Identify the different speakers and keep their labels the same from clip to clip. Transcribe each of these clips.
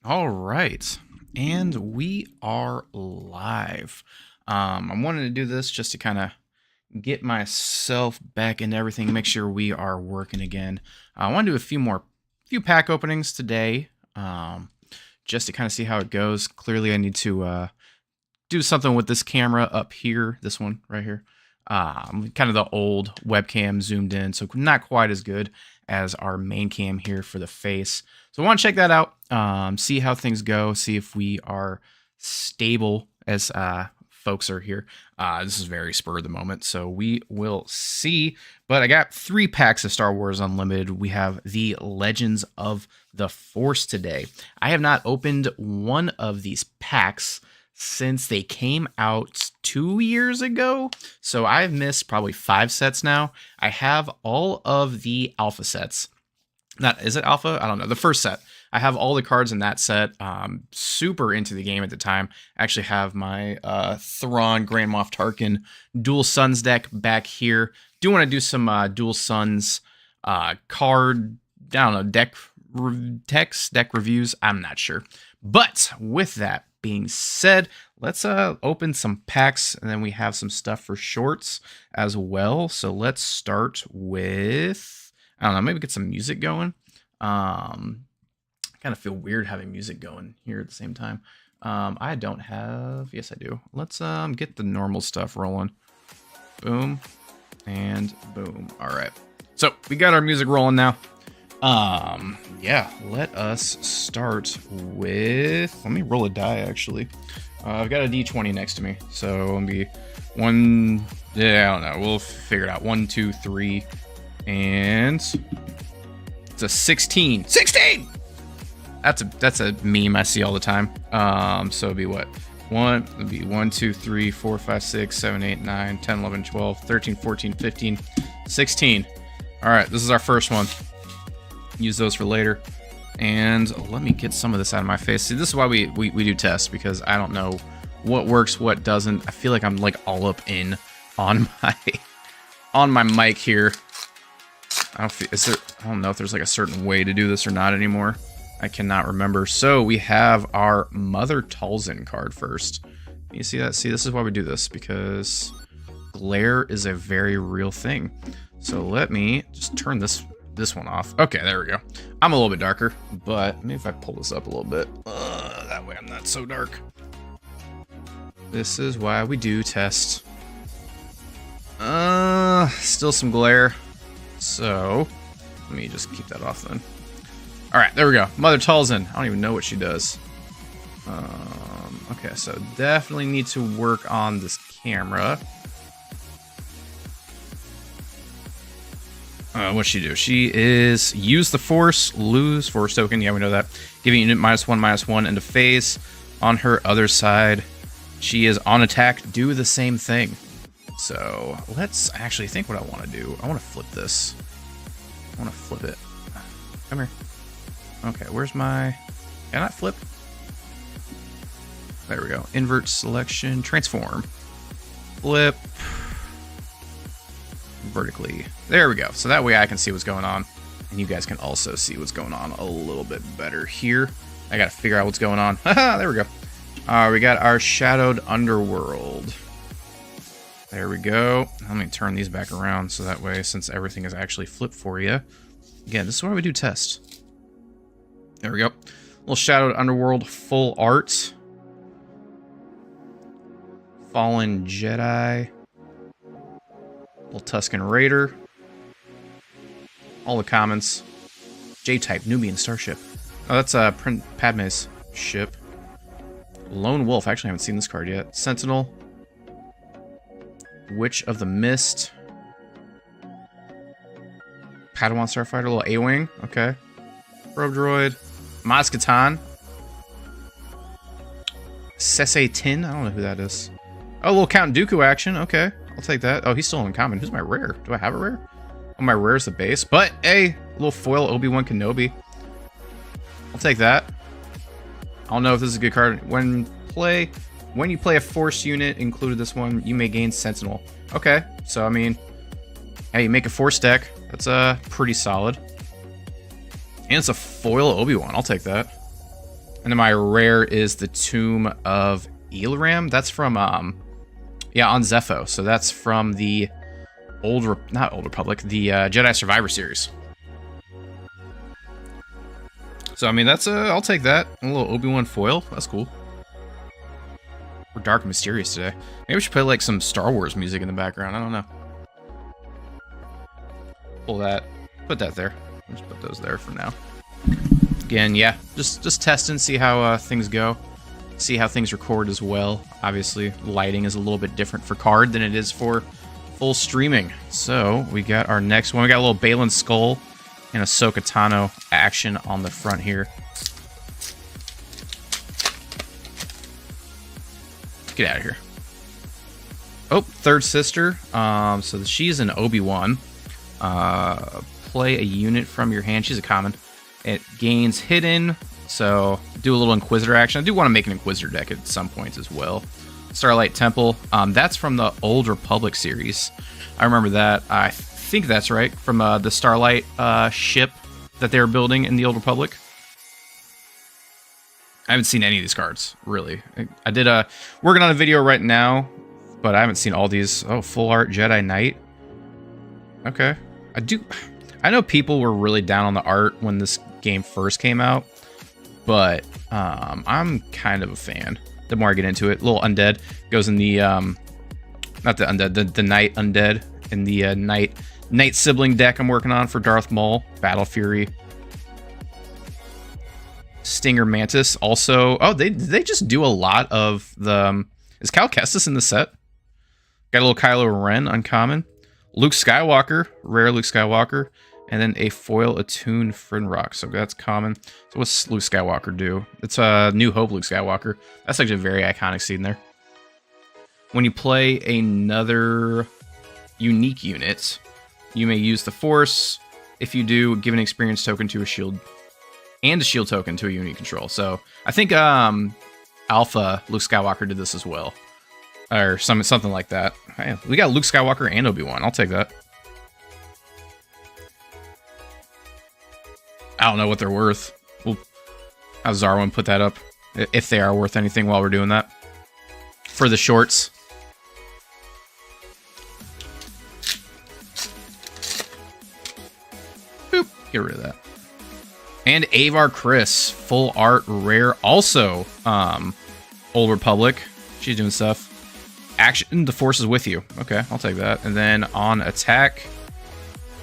Speaker 1: All right. And we are live. I'm wanting to do this just to kind of get myself back into everything, make sure we are working again. I want to do few pack openings today, just to kind of see how it goes. Clearly, I need to do something with this camera up here, this one right here. Kind of the old webcam zoomed in, so not quite as good as our main cam here for the face. So I want to check that out, see how things go, see if we are stable as folks are here. This is very spur of the moment, so we will see. But I got 3 packs of Star Wars Unlimited. We have the Legends of the Force today. I have not opened one of these packs since they came out 2 years ago. So I've missed probably 5 sets now. I have all of the alpha sets. Not, is it alpha? I don't know. The first set. I have all the cards in that set. Super into the game at the time. I actually have my Thrawn Grand Moff Tarkin Dual Suns deck back here. Do want to do some Dual Suns card, I don't know, deck reviews. I'm not sure. But with that being said, let's open some packs, and then we have some stuff for shorts as well. So let's start with, I don't know, maybe get some music going. I kind of feel weird having music going here at the same time. I don't have, yes I do. Let's get the normal stuff rolling. Boom and boom. All right, so we got our music rolling now. Yeah, let us start with, let me roll a die actually. I've got a d20 next to me, so let me one, yeah, I don't know, we'll figure it out. 1, 2, 3, and it's a 16. 16! That's a meme I see all the time. So it'd be what? It'd be 1, 2, 3, 4, 5, 6, 7, 8, 9, 10, 11, 12, 13, 14, 15, 16. All right, this is our first one. Use those for later. And let me get some of this out of my face. See, this is why we do tests, because I don't know what works, what doesn't. I feel like I'm like all up in on my mic here. I don't know if there's like a certain way to do this or not anymore. I cannot remember. So we have our Mother Talzin card first. You see that? See, this is why we do this, because glare is a very real thing. So let me just turn this one off. Okay, there we go. I'm a little bit darker, but maybe if I pull this up a little bit, that way I'm not so dark. This is why we do test. Still some glare. So let me just keep that off then. All right, there we go. Mother Talzin. I don't even know what she does. Okay, so definitely need to work on this camera. What's she do? She is use the Force, lose Force token. Yeah, we know that. Giving unit -1/-1 into phase. On her other side, she is on attack. Do the same thing. So let's actually think what I want to do. I want to flip this. I want to flip it. Come here. Okay, where's my... Can I flip? There we go. Invert selection. Transform. Flip. Vertically. There we go. So that way I can see what's going on. And you guys can also see what's going on a little bit better here. I gotta figure out what's going on. Haha, there we go. We got our Shadowed Underworld. There we go. Let me turn these back around so that way, since everything is actually flipped for you. Again, this is why we do tests. There we go. Little Shadowed Underworld full art. Fallen Jedi. Little Tusken Raider. All the comments. J-Type Nubian Starship. Oh, that's Padme's ship. Lone Wolf. I actually haven't seen this card yet. Sentinel. Witch of the Mist. Padawan Starfighter. Little A-Wing. Okay. Probe Droid. Maz-Kanata. Sese Tin. I don't know who that is. Oh, a little Count Dooku action. Okay. I'll take that. Oh, he's still uncommon. Who's my rare? Do I have a rare? Oh, my rare is the base. But, hey, little foil Obi-Wan Kenobi. I'll take that. I don't know if this is a good card. When you play a Force unit, included this one, you may gain Sentinel. Okay. So, I mean, hey, you make a Force deck. That's pretty solid. And it's a foil Obi-Wan. I'll take that. And then my rare is the Tomb of Eilram. That's from, yeah, on Zepho. So that's from the not Old Republic, the Jedi Survivor series. So, I mean, that's, I'll take that. A little Obi-Wan foil. That's cool. We're dark and mysterious today. Maybe we should play, like, some Star Wars music in the background. I don't know. Pull that. Put that there. I'll just put those there for now. Again, yeah, just test and see how things go. See how things record as well. Obviously, lighting is a little bit different for card than it is for full streaming. So, we got our next one. We got a little Baylan Skull and Ahsoka Tano action on the front here. Get out of here. Oh, third sister. So she's an Obi-Wan. Play a unit from your hand. She's a common. It gains hidden, so do a little Inquisitor action. I do want to make an Inquisitor deck at some point as well. Starlight Temple. That's from the Old Republic series. I remember that. I think that's right, from the Starlight ship that they were building in the Old Republic. I haven't seen any of these cards, really. I did working on a video right now, but I haven't seen all these. Oh, full art Jedi Knight. Okay. I know people were really down on the art when this game first came out, but I'm kind of a fan. The more I get into it, little undead goes in the not the undead, the Knight undead in the Knight sibling deck I'm working on for Darth Maul, Battle Fury, Stinger Mantis. Also, oh, they just do a lot of the. Is Cal Kestis in the set? Got a little Kylo Ren uncommon, Luke Skywalker, rare Luke Skywalker. And then a foil attuned Frinrock. So that's common. So what's Luke Skywalker do? It's a New Hope Luke Skywalker. That's actually a very iconic scene there. When you play another unique unit, you may use the Force. If you do, give an experience token to a shield and a shield token to a unit control. So I think Alpha Luke Skywalker did this as well. Or something like that. Hey, we got Luke Skywalker and Obi-Wan. I'll take that. I don't know what they're worth. We'll have Zarwin put that up, if they are worth anything while we're doing that. For the shorts. Boop. Get rid of that. And Avar Kriss, full art rare. Also, Old Republic. She's doing stuff. Action, the Force is with you. Okay, I'll take that. And then on attack,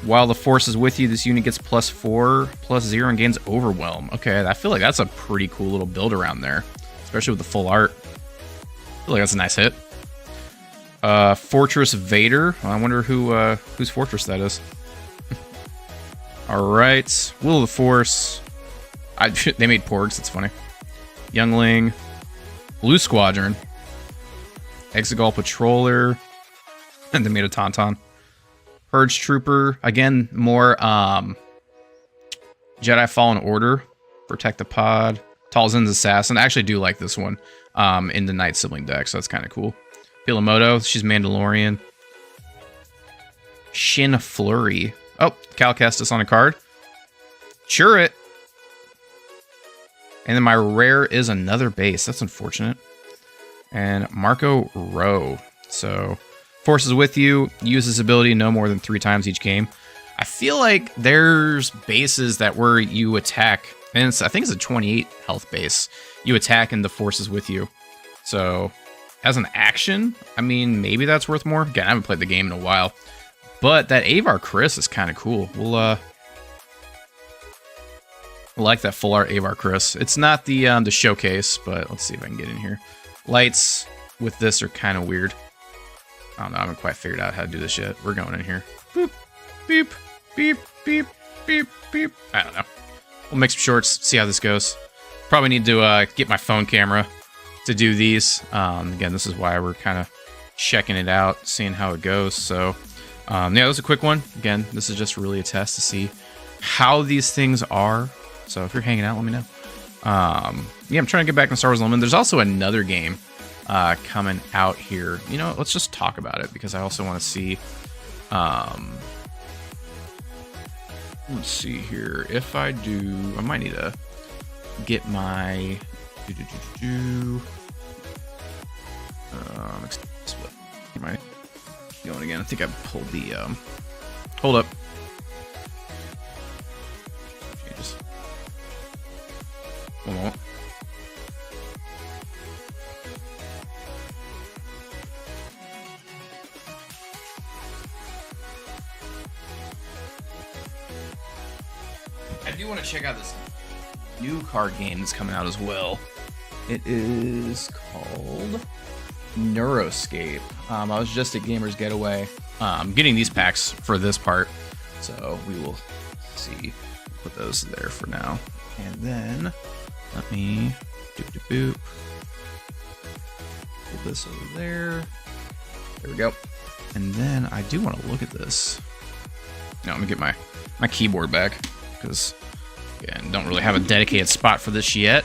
Speaker 1: while the Force is with you, this unit gets +4/+0 and gains Overwhelm. Okay, I feel like that's a pretty cool little build around there, especially with the full art. I feel like that's a nice hit. Fortress Vader. I wonder whose fortress that is. All right, Will of the Force. They made Porgs. That's funny. Youngling, Blue Squadron, Exegol Patroller, and they made a Tauntaun. Purge Trooper, again, more Jedi Fallen Order, Protect the Pod, Talzin's Assassin. I actually do like this one in the Knight sibling deck, so that's kind of cool. Pilamoto, she's Mandalorian. Shin Flurry. Oh, Cal Kestis on a card. Churret. And then my rare is another base. That's unfortunate. And Marco Rowe. So, Force is with you. Use this ability no more than 3 times each game. I feel like there's bases that where you attack, and I think it's a 28 health base. You attack and the Force is with you. So, as an action, I mean, maybe that's worth more. Again, I haven't played the game in a while. But that Avar Kriss is kind of cool. We'll like that full art Avar Kriss. It's not the showcase, but let's see if I can get in here. Lights with this are kind of weird. I don't know. I haven't quite figured out how to do this yet. We're going in here. Boop, beep, beep, beep, beep, beep. I don't know. We'll make some shorts, see how this goes. Probably need to get my phone camera to do these. Again, this is why we're kind of checking it out, seeing how it goes. So, yeah, that was a quick one. Again, this is just really a test to see how these things are. So if you're hanging out, let me know. Yeah, I'm trying to get back in Star Wars Unlimited. There's also another game coming out here. You know, let's just talk about it because I also want to see. Let's see here. If I do, I might need to get my am I going again? I think I pulled the hold up. Changes. One moment. I do want to check out this new card game that's coming out as well. It is called Neuroscape. I was just at Gamers Getaway getting these packs for this part, so we will see. Put those there for now, and then let me boop. Put this over there. There we go. And then I do want to look at this. Now let me get my keyboard back, because again, don't really have a dedicated spot for this yet.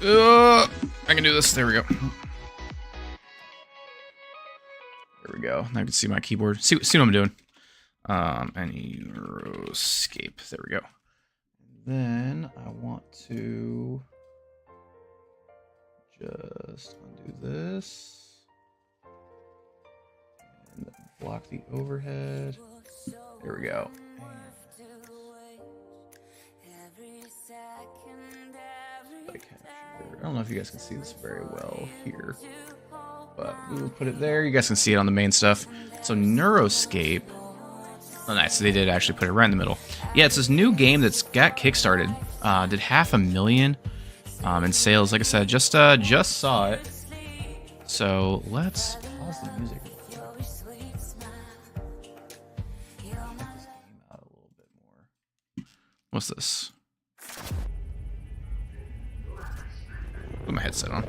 Speaker 1: I can do this. There we go. There we go. Now I can see my keyboard. See what I'm doing. Neuroscape. There we go. And then I want to just undo this and block the overhead. There we go. I don't know if you guys can see this very well here, but we will put it there. You guys can see it on the main stuff. So Neuroscape. Oh, nice. So they did actually put it right in the middle. Yeah, it's this new game that's got kickstarted. Did 500,000 in sales. Like I said, just saw it. So let's pause the music. Check this game out a little bit more. What's this? Put my headset on.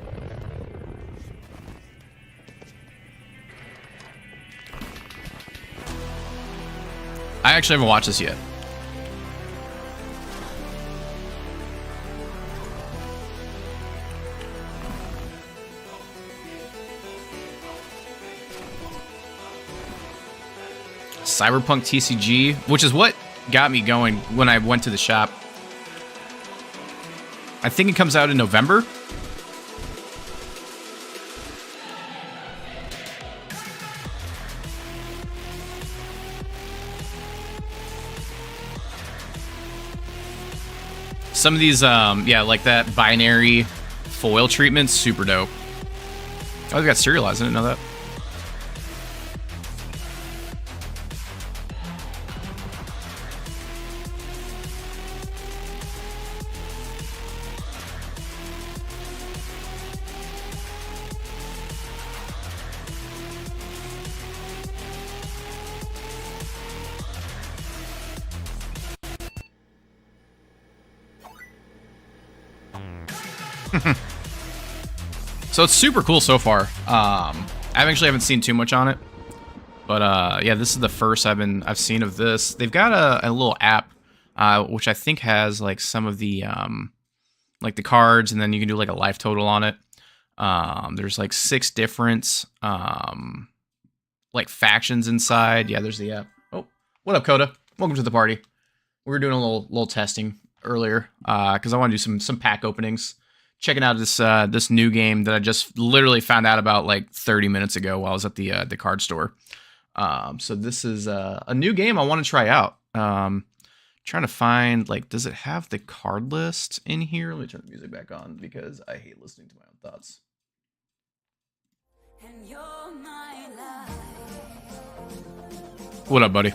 Speaker 1: I actually haven't watched this yet. Cyberpunk TCG, which is what got me going when I went to the shop. I think it comes out in November. Some of these, yeah, like that binary foil treatment, super dope. Oh, they got serialized. I didn't know that. So it's super cool so far. I actually haven't seen too much on it, but yeah, this is the first I've seen of this. They've got a little app, which I think has like some of the like the cards, and then you can do like a life total on it. There's like 6 different like factions inside. Yeah, there's the app. Oh, what up, Coda? Welcome to the party. We were doing a little testing earlier because I want to do some pack openings. Checking out this new game that I just literally found out about like 30 minutes ago while I was at the card store. So this is a new game I want to try out. Trying to find, like, does it have the card list in here? Let me turn the music back on because I hate listening to my own thoughts. What up, buddy?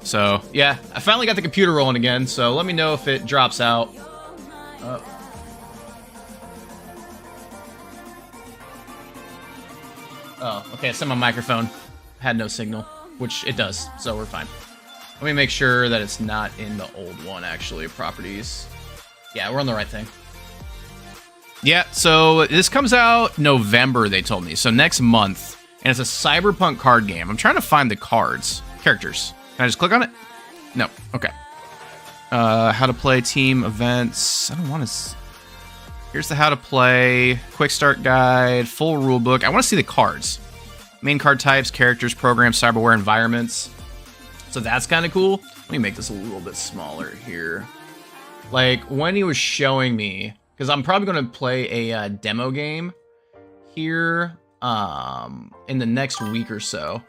Speaker 1: So yeah, I finally got the computer rolling again. So let me know if it drops out. Oh, okay, so my microphone had no signal, which it does, so we're fine. Let me make sure that it's not in the old one, actually, properties. Yeah, we're on the right thing. Yeah, so this comes out November, they told me, so next month, and it's a Cyberpunk card game. I'm trying to find the characters. Can I just click on it? No, okay. How to play team events. I don't want to... Here's the how to play, quick start guide, full rule book. I want to see the cards. Main card types, characters, programs, cyberware, environments. So that's kind of cool. Let me make this a little bit smaller here. Like, when he was showing me, because I'm probably going to play a demo game here in the next week or so.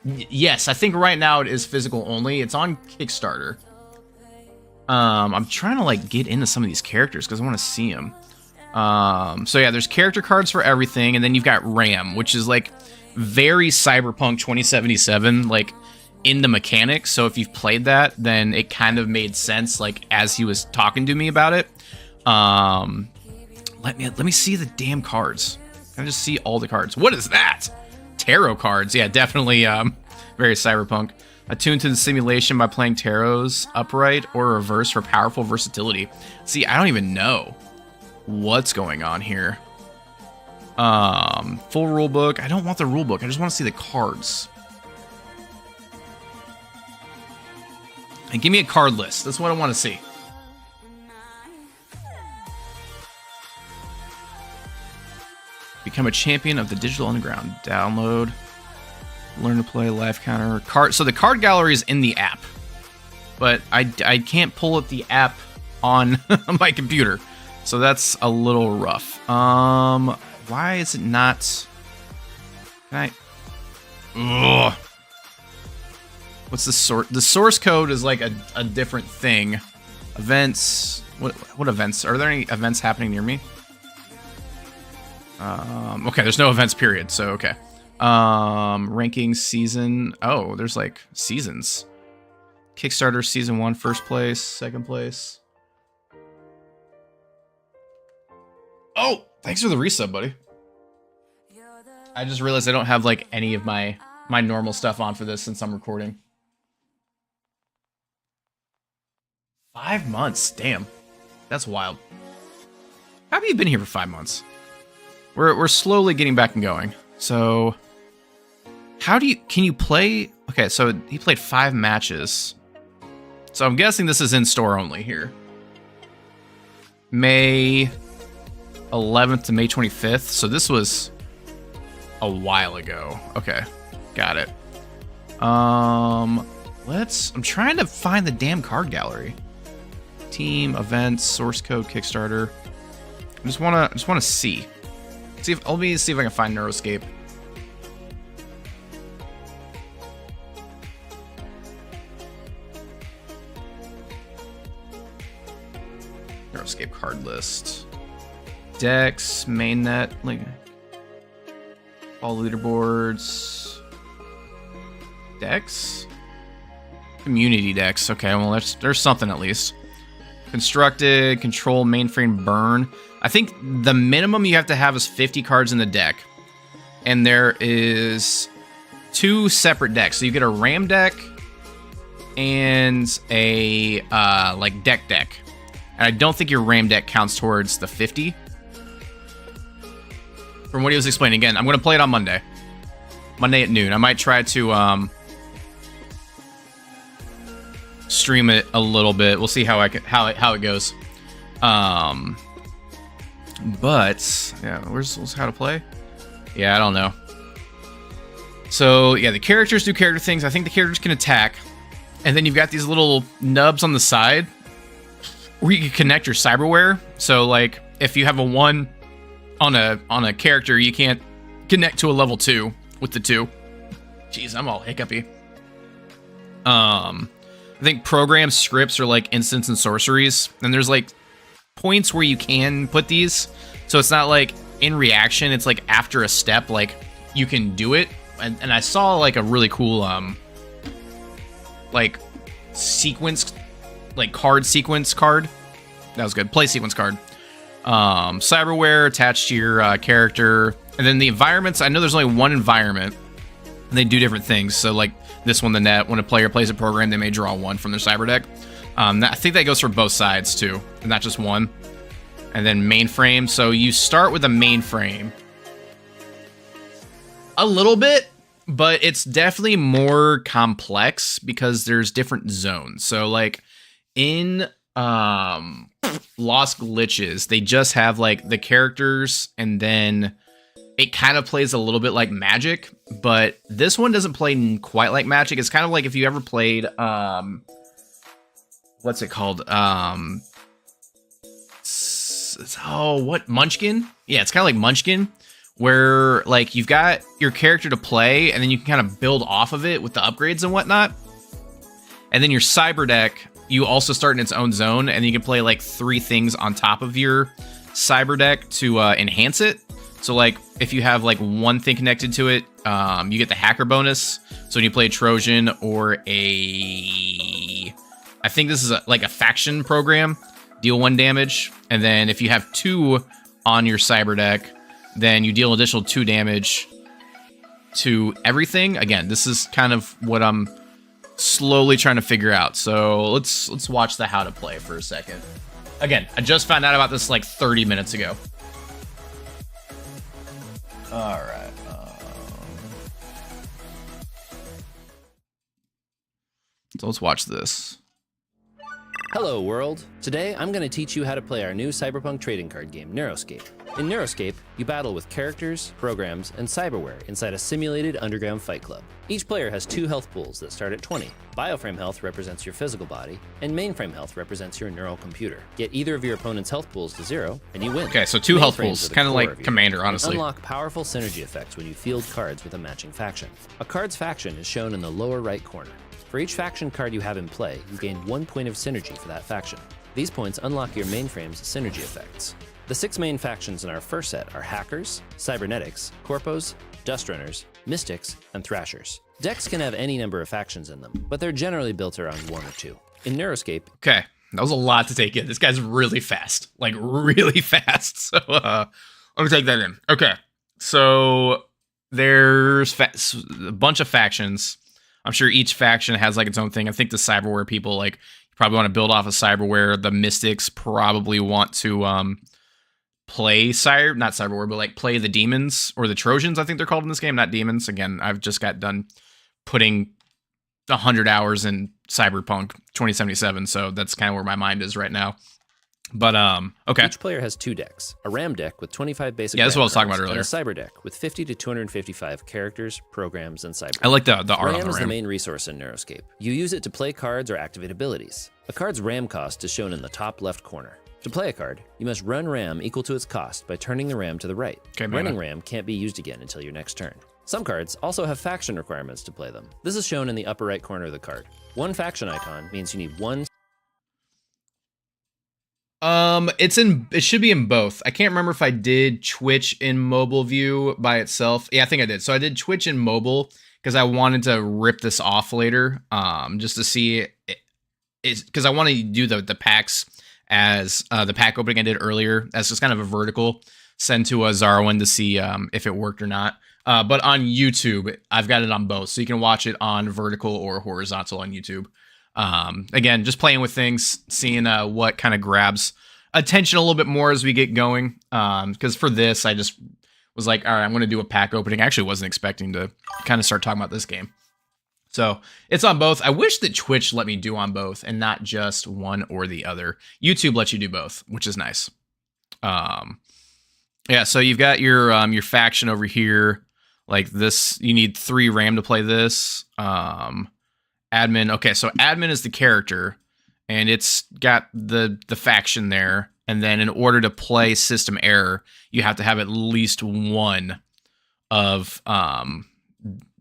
Speaker 1: Yes, I think right now it is physical only. It's on Kickstarter. I'm trying to like get into some of these characters because I want to see them. So yeah, there's character cards for everything, and then you've got RAM, which is like very Cyberpunk 2077, like in the mechanics. So if you've played that, then it kind of made sense, like as he was talking to me about it. Let me see the damn cards. Can I just see all the cards? What is that? Tarot cards. Yeah, definitely very Cyberpunk. Attuned to the simulation by playing tarots upright or reverse for powerful versatility. See, I don't even know what's going on here. Full rule book. I don't want the rule book. I just want to see the cards. And give me a card list. That's what I want to see. Become a champion of the digital underground. Download. Learn to play life counter. Card. So the card gallery is in the app. But I can't pull up the app on my computer. So that's a little rough. Why is it not... Can I... Ugh. What's the source? The source code is like a different thing. Events. What events? Are there any events happening near me? Okay, there's no events period, so okay. Ranking season. Oh, there's like seasons. Kickstarter season 1, first place, second place. Oh, thanks for the resub, buddy. I just realized I don't have like any of my normal stuff on for this since I'm recording. 5 months, damn, that's wild. How have you been here for 5 months? We're slowly getting back and going. So, can you play? Okay, so he played 5 matches. So I'm guessing this is in store only here. May 11th to May 25th. So this was a while ago. Okay, got it. I'm trying to find the damn card gallery. Team, events, source code, Kickstarter. I just wanna see. Let me see if I can find Neuroscape. Neuroscape card list. Decks, mainnet, like all leaderboards. Decks? Community decks. Okay, well there's something at least. Constructed, control, mainframe, burn. I think the minimum you have to have is 50 cards in the deck. And there is 2 separate decks. So you get a RAM deck and a like deck. And I don't think your RAM deck counts towards the 50. From what he was explaining. Again, I'm going to play it on Monday. Monday at noon. I might try to stream it a little bit. We'll see how it goes. But yeah, where's how to play? Yeah, I don't know. So yeah, the characters do character things. I think the characters can attack, and then you've got these little nubs on the side where you can connect your cyberware. So like, if you have a 1 on a character, you can't connect to a level 2 with the 2. Jeez, I'm all hiccupy. I think program scripts are like instants and sorceries, and there's like points where you can put these, so it's not like in reaction, it's like after a step, like you can do it. And I saw like a really cool like sequence, like card sequence card. That was good. Play sequence card. Cyberware attached to your character, and then the environments. I know there's only 1 environment, and they do different things. So like this one, the net, when a player plays a program, they may draw 1 from their cyber deck. I think that goes for both sides too, not just 1. And then mainframe. So you start with a mainframe. A little bit, but it's definitely more complex because there's different zones. So like in Lost Glitches, they just have like the characters, and then it kind of plays a little bit like Magic, but this one doesn't play quite like Magic. It's kind of like if you ever played what's it called? what, Munchkin? Yeah, it's kind of like Munchkin, where like you've got your character to play, and then you can kind of build off of it with the upgrades and whatnot. And then your cyber deck, you also start in its own zone, and you can play like 3 things on top of your cyber deck to enhance it. So like if you have like one thing connected to it, you get the hacker bonus. So when you play a Trojan or I think this is like a faction program, deal 1 damage. And then if you have 2 on your cyber deck, then you deal additional 2 damage to everything. Again, this is kind of what I'm slowly trying to figure out. So let's watch the how to play for a second. Again, I just found out about this like 30 minutes ago. All right. So let's watch this.
Speaker 2: Hello world! Today I'm going to teach you how to play our new cyberpunk trading card game, Neuroscape. In Neuroscape, you battle with characters, programs, and cyberware inside a simulated underground fight club. Each player has 2 health pools that start at 20. Bioframe health represents your physical body, and mainframe health represents your neural computer. Get either of your opponent's health pools to 0, and you win.
Speaker 1: Okay, so 2 health pools, kind of like Commander, honestly.
Speaker 2: Unlock powerful synergy effects when you field cards with a matching faction. A card's faction is shown in the lower right corner. For each faction card you have in play, you gain 1 point of synergy for that faction. These points unlock your mainframe's synergy effects. The 6 main factions in our first set are Hackers, Cybernetics, Corpos, Dustrunners, Mystics, and Thrashers. Decks can have any number of factions in them, but they're generally built around 1 or 2. In Neuroscape...
Speaker 1: Okay, that was a lot to take in. This guy's really fast. Like, really fast. So, let me take that in. Okay, so there's a bunch of factions. I'm sure each faction has like its own thing. I think the cyberware people like probably want to build off of cyberware. The Mystics probably want to play not cyberware, but like play the demons or the Trojans. I think they're called in this game, not demons. Again, I've just got done putting 100 hours in Cyberpunk 2077, so that's kind of where my mind is right now. But okay.
Speaker 2: Each player has 2 decks: a RAM deck with 25 basic.
Speaker 1: Yeah, that's what I was talking about earlier.
Speaker 2: And a cyber deck with 50 to 255 characters, programs, and cyber.
Speaker 1: I like the art on the
Speaker 2: RAM is
Speaker 1: RAM.
Speaker 2: the main resource in Neuroscape. You use it to play cards or activate abilities. A card's RAM cost is shown in the top left corner. To play a card, you must run RAM equal to its cost by turning the RAM to the right.
Speaker 1: Okay,
Speaker 2: running RAM can't be used again until your next turn. Some cards also have faction requirements to play them. This is shown in the upper right corner of the card. 1 faction icon means you need 1.
Speaker 1: It should be in both. I can't remember if I did Twitch in mobile view by itself. Yeah, I think I did. So I did Twitch in mobile because I wanted to rip this off later. Just to see it, because I wanted to do the packs as the pack opening I did earlier as just kind of a vertical send to a Zarwin to see if it worked or not. But on YouTube, I've got it on both, so you can watch it on vertical or horizontal on YouTube. Again, just playing with things, seeing what kind of grabs attention a little bit more as we get going. Because for this, I just was like, all right, I'm going to do a pack opening. I actually wasn't expecting to kind of start talking about this game. So it's on both. I wish that Twitch let me do on both and not just one or the other. YouTube lets you do both, which is nice. Yeah, so you've got your faction over here. Like this, you need 3 RAM to play this. Admin. Okay, so admin is the character, and it's got the faction there. And then in order to play System Error, you have to have at least 1 of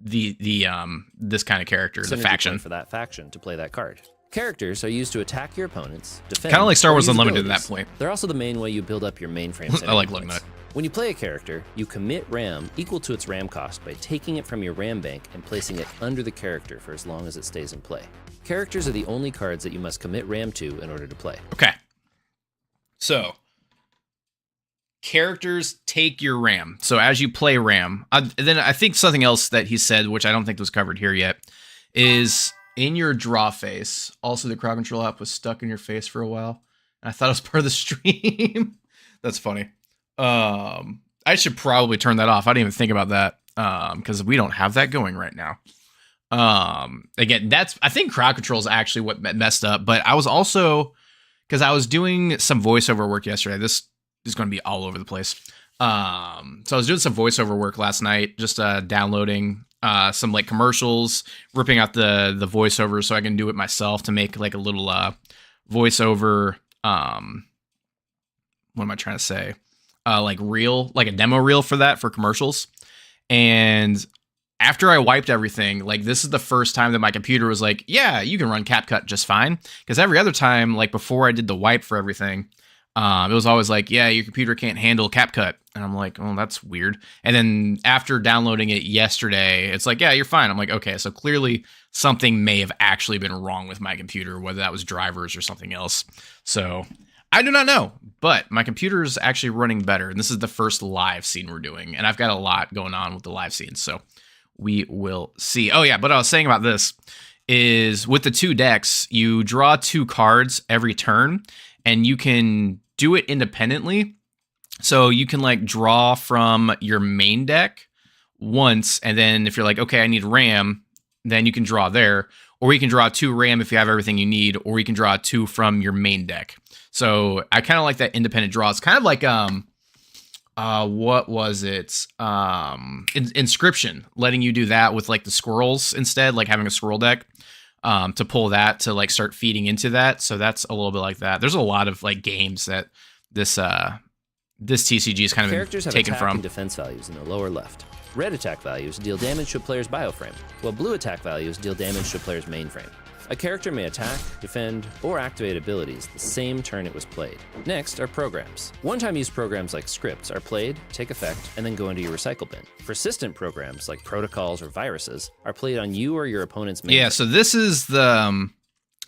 Speaker 1: this kind of character, the faction.
Speaker 2: For that faction to play that card. Characters are used to attack your opponents, defend.
Speaker 1: Kind of like Star Wars Unlimited at that point.
Speaker 2: They're also the main way you build up your mainframe.
Speaker 1: I like looking at it.
Speaker 2: When you play a character, you commit RAM equal to its RAM cost by taking it from your RAM bank and placing it under the character for as long as it stays in play. Characters are the only cards that you must commit RAM to in order to play.
Speaker 1: Okay. So, characters take your RAM. So as you play RAM, then I think something else that he said, which I don't think was covered here yet, is in your draw face. Also, the crowd control app was stuck in your face for a while. And I thought it was part of the stream. That's funny. I should probably turn that off. I didn't even think about that because we don't have that going right now. Again, I think crowd control is actually what messed up. But I was also, because I was doing some voiceover work yesterday. This is going to be all over the place. So I was doing some voiceover work last night, just downloading some like commercials, ripping out the voiceover so I can do it myself to make like a little voiceover what am I trying to say? Like reel, like a demo reel for that for commercials. And after I wiped everything, like this is the first time that my computer was like, yeah, you can run CapCut just fine. Because every other time, like before I did the wipe for everything, it was always like, yeah, your computer can't handle CapCut. And I'm like, oh, that's weird. And then after downloading it yesterday, it's like, yeah, you're fine. I'm like, okay, so clearly something may have actually been wrong with my computer, whether that was drivers or something else. So I do not know, but my computer is actually running better. And this is the first live scene we're doing. And I've got a lot going on with the live scenes. So we will see. Oh, yeah, but I was saying about this is with the 2 decks, you draw 2 cards every turn, and you can do it independently. So you can like draw from your main deck once, and then if you're like, okay, I need RAM, then you can draw there. Or you can draw 2 RAM if you have everything you need, or you can draw 2 from your main deck. So I kind of like that independent draw. It's kind of like what was it? Inscription, letting you do that with like the squirrels instead, like having a squirrel deck to pull that to like start feeding into that. So that's a little bit like that. There's a lot of like games that this TCG is kind of
Speaker 2: Characters have
Speaker 1: taken
Speaker 2: attack and
Speaker 1: from.
Speaker 2: defense values in the lower left. Red attack values deal damage to a player's bioframe, while blue attack values deal damage to a player's mainframe. A character may attack, defend, or activate abilities the same turn it was played. Next are programs. One-time use programs like scripts are played, take effect, and then go into your recycle bin. Persistent programs like protocols or viruses are played on you or your opponent's mainframe.
Speaker 1: Yeah, so this is the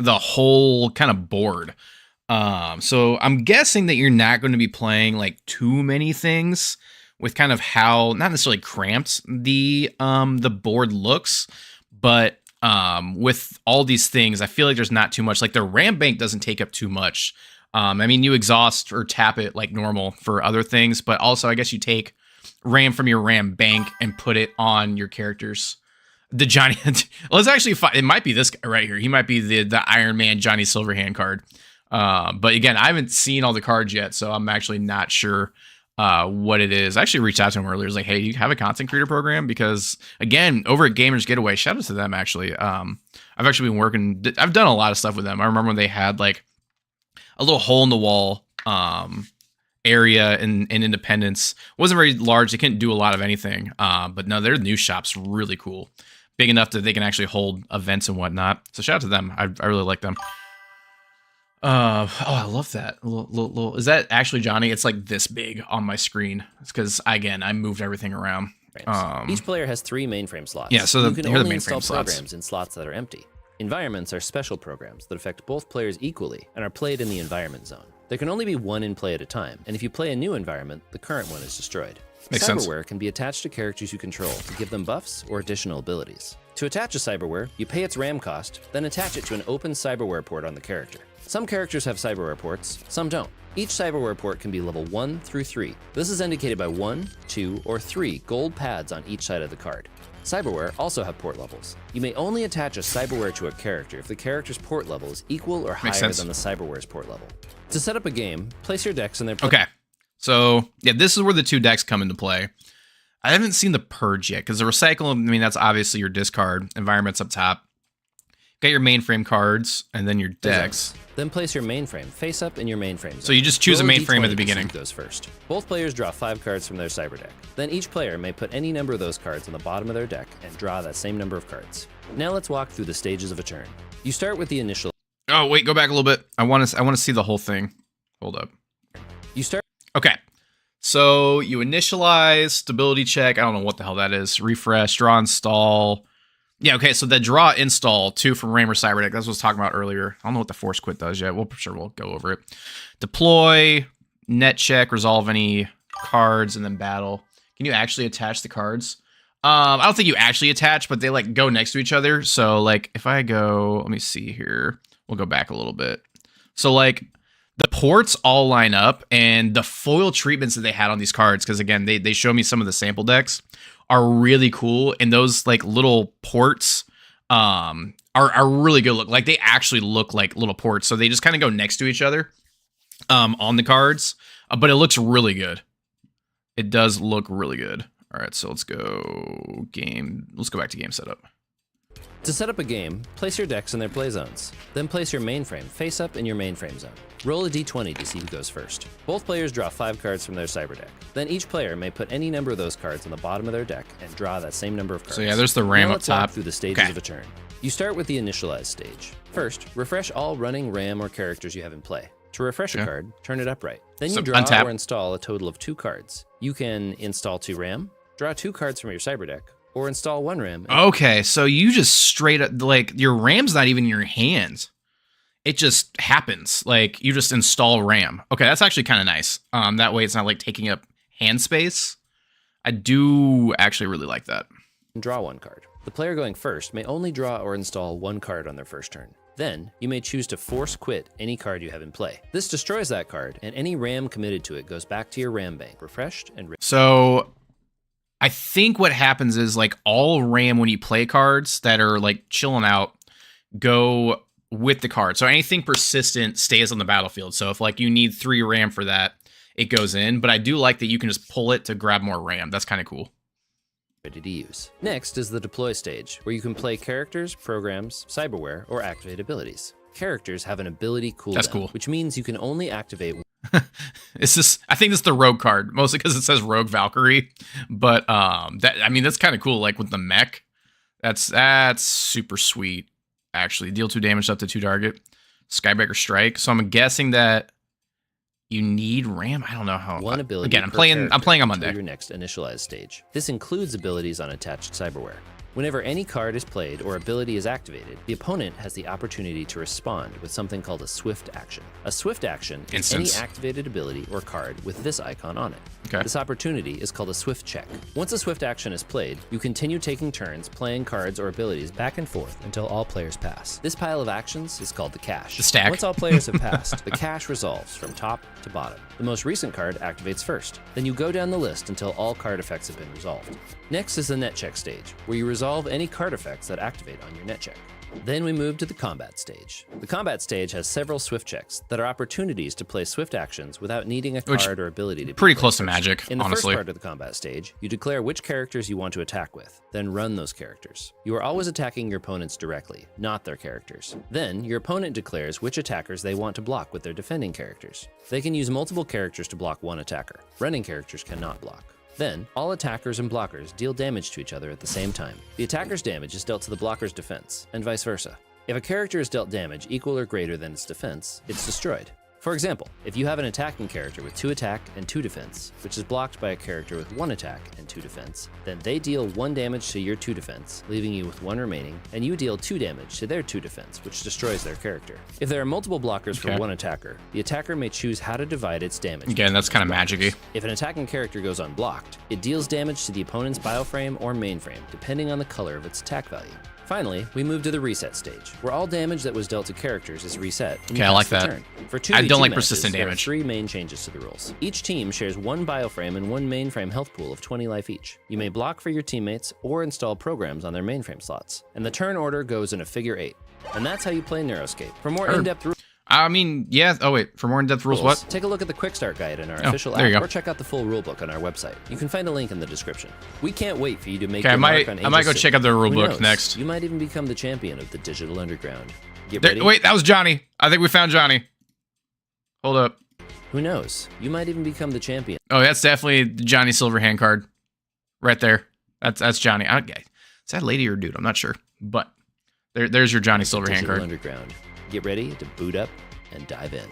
Speaker 1: whole kind of board. So I'm guessing that you're not going to be playing like too many things with kind of how not necessarily cramped the board looks, but with all these things, I feel like there's not too much. Like the RAM bank doesn't take up too much. I mean, you exhaust or tap it like normal for other things, but also I guess you take RAM from your RAM bank and put it on your characters. The Johnny, well, it's actually fine. It might be this guy right here. He might be the Iron Man Johnny Silverhand card. But again, I haven't seen all the cards yet, so I'm actually not sure what it is. I actually reached out to him earlier. I was like, hey, do you have a content creator program? Because again, over at Gamers Getaway, shout out to them actually. I've actually been working, I've done a lot of stuff with them. I remember when they had like a little hole in the wall area in Independence. It wasn't very large. They couldn't do a lot of anything. But no, their new shop's really cool. Big enough that they can actually hold events and whatnot. So shout out to them. I really like them. Oh, I love that. Is that actually Johnny? It's like this big on my screen. It's because again, I moved everything around.
Speaker 2: Each player has 3 mainframe slots.
Speaker 1: Yeah, so
Speaker 2: you can
Speaker 1: here are the
Speaker 2: only
Speaker 1: mainframe
Speaker 2: install
Speaker 1: slots.
Speaker 2: programs in slots that are empty. Environments are special programs that affect both players equally and are played in the environment zone. There can only be one in play at a time, and if you play a new environment, the current one is destroyed.
Speaker 1: Makes sense.
Speaker 2: Cyberware can be attached to characters you control to give them buffs or additional abilities. To attach a cyberware, you pay its RAM cost, then attach it to an open cyberware port on the character. Some characters have cyberware ports, some don't. Each cyberware port can be level 1 through 3. This is indicated by 1, 2, or 3 gold pads on each side of the card. Cyberware also have port levels. You may only attach a cyberware to a character if the character's port level is equal or higher than the cyberware's port level. To set up a game, place your decks in their place.
Speaker 1: Okay. So, yeah, this is where the 2 decks come into play. I haven't seen the Purge yet, because the Recycle, I mean, that's obviously your discard. Environment's up top. Got your mainframe cards, and then your decks.
Speaker 2: Then place your mainframe face up in your mainframe zone.
Speaker 1: So you just choose a
Speaker 2: Roll
Speaker 1: mainframe
Speaker 2: D20
Speaker 1: at the beginning.
Speaker 2: Goes first. Both players draw 5 cards from their cyber deck. Then each player may put any number of those cards on the bottom of their deck and draw that same number of cards. Now let's walk through the stages of a turn. You start with the initial.
Speaker 1: Oh, wait, go back a little bit. I want to see the whole thing. Hold up.
Speaker 2: You start.
Speaker 1: Okay. So you initialize, stability check. I don't know what the hell that is. Refresh, draw, install. Yeah, okay, so the draw install 2 from Raymer Cyberdeck. That's what I was talking about earlier. I don't know what the force quit does yet. We'll go over it. Deploy, net check, resolve any cards, and then battle. Can you actually attach the cards? I don't think you actually attach, but they like go next to each other. So like if I go, let me see here. We'll go back a little bit. So like the ports all line up, and the foil treatments that they had on these cards, because again, they show me some of the sample decks, are really cool, and those like little ports are really good look. Like they actually look like little ports, so they just kind of go next to each other on the cards, but it looks really good. It does look really good. All right, so let's go game. Let's go back to game setup.
Speaker 2: To set up a game, place your decks in their play zones. Then place your mainframe face up in your mainframe zone. Roll a d20 to see who goes first. Both players draw 5 cards from their cyber deck. Then each player may put any number of those cards on the bottom of their deck and draw that same number of cards.
Speaker 1: So yeah, there's the RAM
Speaker 2: Now
Speaker 1: up
Speaker 2: let's walk
Speaker 1: top.
Speaker 2: through the stages
Speaker 1: Okay.
Speaker 2: of a turn. You start with the initialize stage. First, refresh all running RAM or characters you have in play. To refresh a
Speaker 1: Okay.
Speaker 2: card, turn it upright. Then
Speaker 1: So
Speaker 2: you draw
Speaker 1: untap.
Speaker 2: or install a total of 2 cards. You can install 2 RAM, draw 2 cards from your cyber deck, or install 1 RAM.
Speaker 1: Okay, so you just straight up, like, your RAM's not even in your hands. It just happens. Like, you just install RAM. Okay, that's actually kind of nice. That way it's not, like, taking up hand space. I do actually really like that.
Speaker 2: And draw 1 card. The player going first may only draw or install 1 card on their first turn. Then, you may choose to force quit any card you have in play. This destroys that card, and any RAM committed to it goes back to your RAM bank, refreshed and
Speaker 1: So I think what happens is, like, all RAM when you play cards that are, like, chilling out go with the card. So anything persistent stays on the battlefield. So if, like, you need 3 RAM for that, it goes in. But I do like that you can just pull it to grab more RAM. That's kind of cool.
Speaker 2: ready to use. Next is the deploy stage, where you can play characters, programs, cyberware, or activate abilities. Characters have an ability cooldown,
Speaker 1: That's cool.
Speaker 2: which means you can only activate
Speaker 1: It's just, I think this is the Rogue card, mostly because it says Rogue Valkyrie. But that's kind of cool. Like with the mech, that's super sweet. Actually, deal 2 damage up to 2 target. Skybreaker Strike. So I'm guessing that you need RAM. I don't know how.
Speaker 2: one ability.
Speaker 1: Again, I'm
Speaker 2: per
Speaker 1: playing
Speaker 2: character
Speaker 1: on
Speaker 2: until
Speaker 1: Monday.
Speaker 2: your next initialize stage. This includes abilities on attached cyberware. Whenever any card is played or ability is activated, the opponent has the opportunity to respond with something called a swift action. A swift action is
Speaker 1: Instance.
Speaker 2: any activated ability or card with this icon on it.
Speaker 1: Okay.
Speaker 2: This opportunity is called a swift check. Once a swift action is played, you continue taking turns playing cards or abilities back and forth until all players pass. This pile of actions is called the cache.
Speaker 1: The stack.
Speaker 2: Once all players have passed, the cache resolves from top to bottom. The most recent card activates first. Then you go down the list until all card effects have been resolved. Next is the net check stage, where you resolve any card effects that activate on your net check. Then we move to the combat stage. The combat stage has several swift checks that are opportunities to play swift actions without needing a
Speaker 1: Which,
Speaker 2: card or ability to be
Speaker 1: pretty
Speaker 2: played
Speaker 1: close to
Speaker 2: first.
Speaker 1: Magic,
Speaker 2: In the
Speaker 1: honestly.
Speaker 2: first part of the combat stage, you declare which characters you want to attack with, then run those characters. You are always attacking your opponents directly, not their characters. Then, your opponent declares which attackers they want to block with their defending characters. They can use multiple characters to block one attacker. Running characters cannot block. Then, all attackers and blockers deal damage to each other at the same time. The attacker's damage is dealt to the blocker's defense, and vice versa. If a character is dealt damage equal or greater than its defense, it's destroyed. For example, if you have an attacking character with 2 attack and 2 defense, which is blocked by a character with 1 attack and 2 defense, then they deal 1 damage to your 2 defense, leaving you with 1 remaining, and you deal 2 damage to their 2 defense, which destroys their character. If there are multiple blockers for
Speaker 1: Okay.
Speaker 2: one attacker, the attacker may choose how to divide its damage.
Speaker 1: Again, that's
Speaker 2: between
Speaker 1: kind of
Speaker 2: its blockers.
Speaker 1: magic-y.
Speaker 2: If an attacking character goes unblocked, it deals damage to the opponent's bioframe or mainframe, depending on the color of its attack value. Finally, we move to the reset stage, where all damage that was dealt to characters is reset. when you
Speaker 1: Okay, I like
Speaker 2: pass the
Speaker 1: that.
Speaker 2: turn. For
Speaker 1: I don't
Speaker 2: 2v2
Speaker 1: like
Speaker 2: matches,
Speaker 1: persistent
Speaker 2: there are
Speaker 1: damage.
Speaker 2: 3 main changes to the rules. Each team shares 1 bioframe and 1 mainframe health pool of 20 life each. You may block for your teammates or install programs on their mainframe slots. And the turn order goes in a figure 8. And that's how you play Neuroscape. For more in-depth rules,
Speaker 1: I mean, yeah. Oh, wait. For more in-depth rules, what?
Speaker 2: take a look at the quick start guide in our
Speaker 1: Oh,
Speaker 2: official
Speaker 1: there you
Speaker 2: app
Speaker 1: go.
Speaker 2: or check out the full rulebook on our website. You can find a link in the description. We can't wait for you to make
Speaker 1: Okay,
Speaker 2: your
Speaker 1: I
Speaker 2: mark
Speaker 1: might
Speaker 2: on
Speaker 1: go
Speaker 2: Angel
Speaker 1: check out the
Speaker 2: City.
Speaker 1: rule
Speaker 2: Who
Speaker 1: book
Speaker 2: knows?
Speaker 1: next.
Speaker 2: You might even become the champion of the digital underground. Get
Speaker 1: There,
Speaker 2: ready?
Speaker 1: wait, that was Johnny. I think we found Johnny. Hold up.
Speaker 2: Who knows? You might even become the champion.
Speaker 1: Oh, that's definitely the Johnny Silverhand card. Right there. That's Johnny. Okay. Is that lady or dude? I'm not sure. But there's your Johnny Silverhand
Speaker 2: Digital
Speaker 1: card.
Speaker 2: Underground. Get ready to boot up and dive in.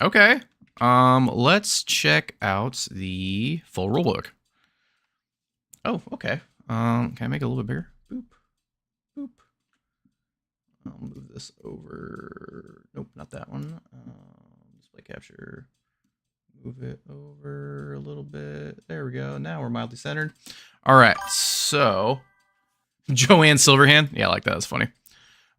Speaker 1: Okay. Let's check out the full rulebook. Oh, okay. Can I make it a little bit bigger? Boop. Boop. I'll move this over. Nope, not that one. Display capture. Move it over a little bit. There we go. Now we're mildly centered. All right. So, Joanne Silverhand. Yeah, I like that. That's funny.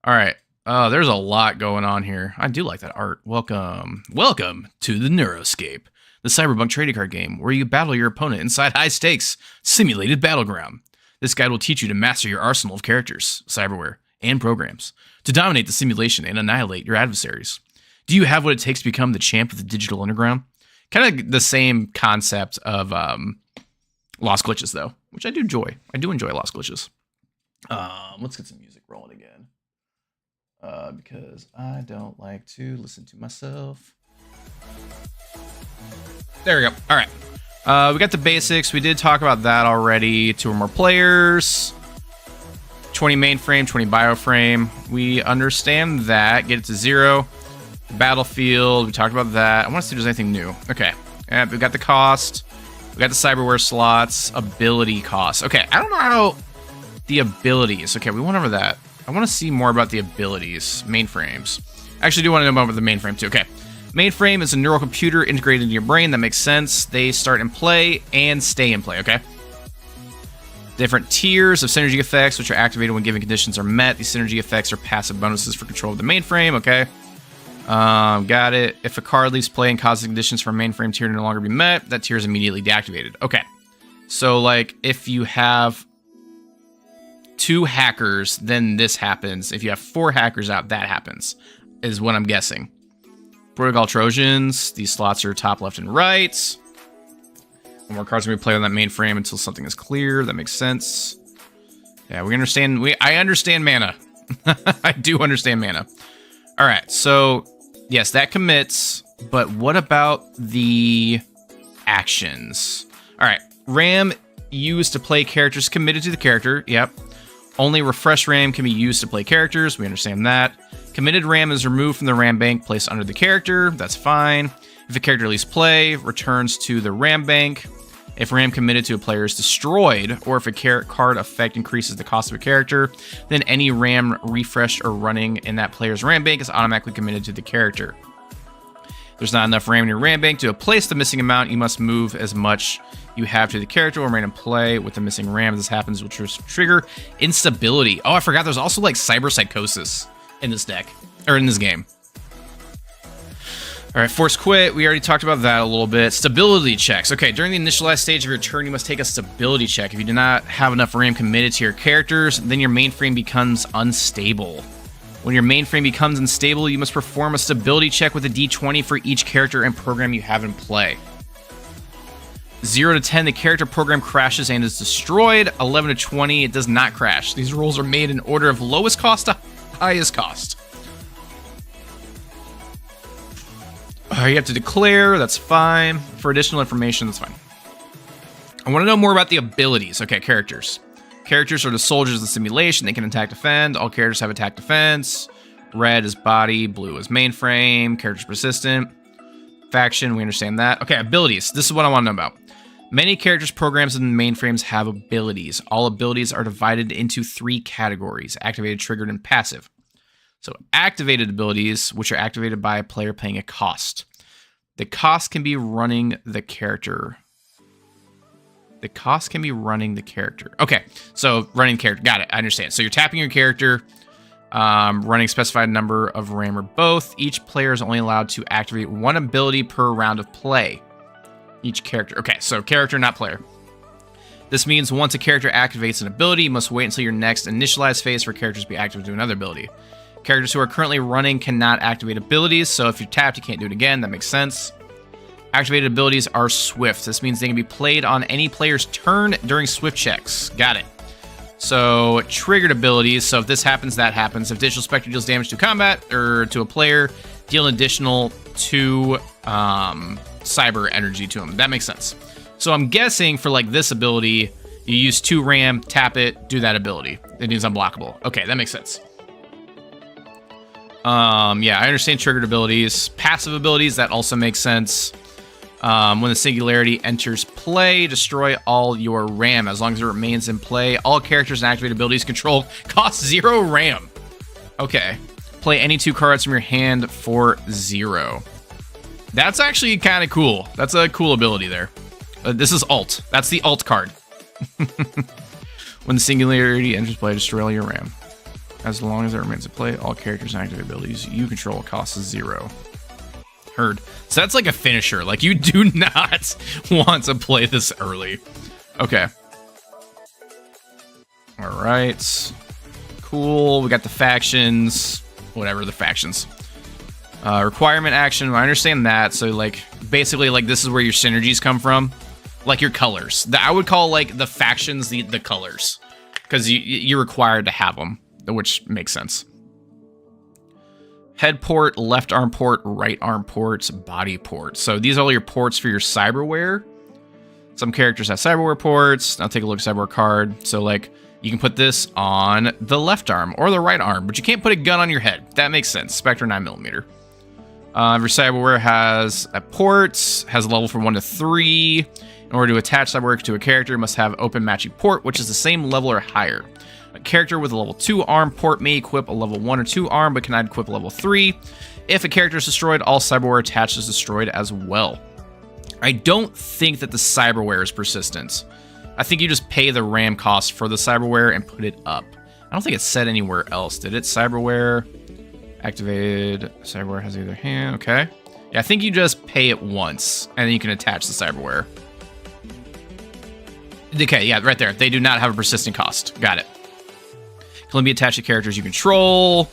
Speaker 1: All right. There's a lot going on here. I do like that art. Welcome to the Neuroscape, the Cyberpunk trading card game where you battle your opponent inside high-stakes, simulated battleground. This guide will teach you to master your arsenal of characters, cyberware, and programs to dominate the simulation and annihilate your adversaries. Do you have what it takes to become the champ of the digital underground? Kind of the same concept of Lost Glitches, though, which I do enjoy. I do enjoy Lost Glitches. Let's get some music rolling again. Because I don't like to listen to myself. There we go. All right. We got the basics. We did talk about that already. 2 or more players. 20 mainframe, 20 bioframe. We understand that. Get it to 0. Battlefield. We talked about that. I want to see if there's anything new. Okay. We got the cost. We got the cyberware slots. Ability costs. Okay. I don't know how the abilities. Okay. We went over that. I want to see more about the abilities. Mainframes. I actually do want to know more about the mainframe too. Okay. Mainframe is a neural computer integrated into your brain. That makes sense. They start in play and stay in play. Okay. Different tiers of synergy effects, which are activated when given conditions are met. These synergy effects are passive bonuses for control of the mainframe. Okay. Got it. If a card leaves play and causes conditions for a mainframe tier to no longer be met, that tier is immediately deactivated. Okay. So, like, if you have 2 hackers, then this happens. If you have 4 hackers out, that happens, is what I'm guessing. Protocol Trojans. These slots are top, left, and right. One more cards are going to be played on that mainframe until something is clear. That makes sense. Yeah, we understand. I understand mana. I do understand mana. All right, so yes, that commits. But what about the actions? All right, RAM used to play characters committed to the character. Yep. Only refresh RAM can be used to play characters. We understand that. Committed RAM is removed from the RAM bank, placed under the character. That's fine. If a character leaves play, returns to the RAM bank. If RAM committed to a player is destroyed, or if a card effect increases the cost of a character, then any RAM refreshed or running in that player's RAM bank is automatically committed to the character. If there's not enough RAM in your RAM bank to replace the missing amount, you must move as much you have to the character or remain in play with the missing RAM. This happens, which will trigger instability. Oh, I forgot there's also like cyber psychosis in this deck, or in this game. All right, force quit. We already talked about that a little bit. Stability checks. Okay, during the initialized stage of your turn, you must take a stability check. If you do not have enough RAM committed to your characters, then your mainframe becomes unstable. When your mainframe becomes unstable, you must perform a stability check with a d20 for each character and program you have in play. 0 to 10, the character program crashes and is destroyed. 11 to 20, it does not crash. These rolls are made in order of lowest cost to highest cost. You have to declare, that's fine. For additional information, that's fine. I want to know more about the abilities. Okay, characters. Characters are the soldiers of the simulation. They can attack, defend. All characters have attack, defense. Red is body, blue is mainframe. Characters persistent. Faction, we understand that. Okay, abilities. This is what I want to know about. Many characters programs in mainframes have abilities. All abilities are divided into 3 categories: activated, triggered, and passive. So activated abilities, which are activated by a player paying a cost. The cost can be running the character. The cost can be running the character. Okay, so running character. Got it. I understand. So you're tapping your character, running specified number of RAM or both. Each player is only allowed to activate 1 ability per round of play. Each character. Okay, so character, not player. This means once a character activates an ability, you must wait until your next initialized phase for characters to be active to another ability. Characters who are currently running cannot activate abilities, so if you're tapped, you can't do it again. That makes sense. Activated abilities are swift. This means they can be played on any player's turn during swift checks. Got it. So, triggered abilities. So if this happens, that happens. If Digital Spectre deals damage to combat or to a player, deal an additional 2 cyber energy to him. That makes sense. So I'm guessing for like this ability, you use 2 RAM, tap it, do that ability. It is unblockable. Okay, that makes sense. Yeah, I understand triggered abilities. Passive abilities, that also makes sense. When the singularity enters play, destroy all your RAM. As long as it remains in play, all characters and activated abilities controlled cost 0 RAM. Okay. Play any 2 cards from your hand for 0. That's actually kind of cool. That's a cool ability there. This is alt. That's the alt card. When the singularity enters play, destroy all your RAM. As long as it remains in play, all characters and active abilities you control cost 0. Heard. So that's like a finisher. Like, you do not want to play this early. Okay. All right. Cool. We got the factions. Whatever, the factions. Requirement action. I understand that. So, like, basically, like, this is where your synergies come from. Like, your colors. I would call, like, the factions the colors. because you're required to have them, which makes sense. Head port, left arm port, right arm ports, body port. So these are all your ports for your cyberware. Some characters have cyberware ports. I'll take a look at cyberware card. So like you can put this on the left arm or the right arm, but you can't put a gun on your head. That makes sense. Spectre 9mm. Every cyberware has a port, has a level from 1 to 3. In order to attach cyberware to a character, it must have open matching port, which is the same level or higher. A character with a level 2 arm port may equip a level 1 or 2 arm, but cannot equip a level 3. If a character is destroyed, all cyberware attached is destroyed as well. I don't think that the cyberware is persistent. I think you just pay the RAM cost for the cyberware and put it up. I don't think it's said anywhere else. Did it? Cyberware activated. Cyberware has either hand. Okay. Yeah, I think you just pay it once and then you can attach the cyberware. Okay, yeah, right there. They do not have a persistent cost. Got it. Can be attached to characters you control.